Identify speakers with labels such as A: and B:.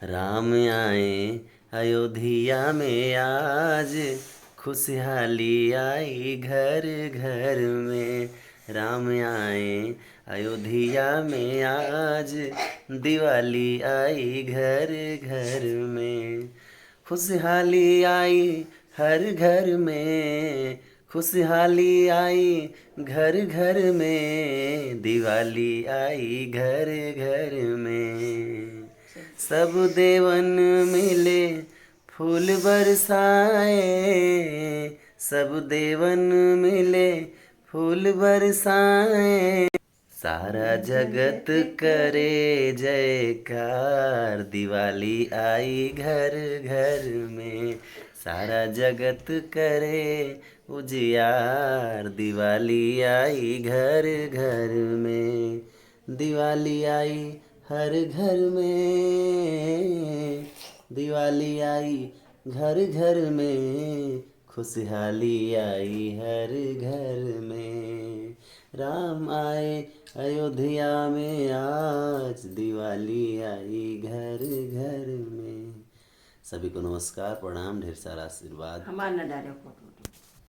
A: राम आए अयोध्या में आज, खुशहाली आई घर घर में। राम आए अयोध्या में आज, दिवाली आई घर घर में। खुशहाली आई हर घर में, खुशहाली आई घर घर में, दिवाली आई घर घर में। सब देवन मिले फूल बरसाए, सब देवन मिले फूल बरसाए। सारा जगत करे जयकार, दिवाली आई घर घर में। सारा जगत करे उजियार, दिवाली आई घर घर में। दिवाली आई हर घर में, दिवाली आई घर घर में, खुशहाली आई हर घर में। राम आए अयोध्या में आज, दिवाली आई घर घर में। सभी को नमस्कार, प्रणाम, ढेर सारा आशीर्वाद।
B: हमार न डाले फोटो।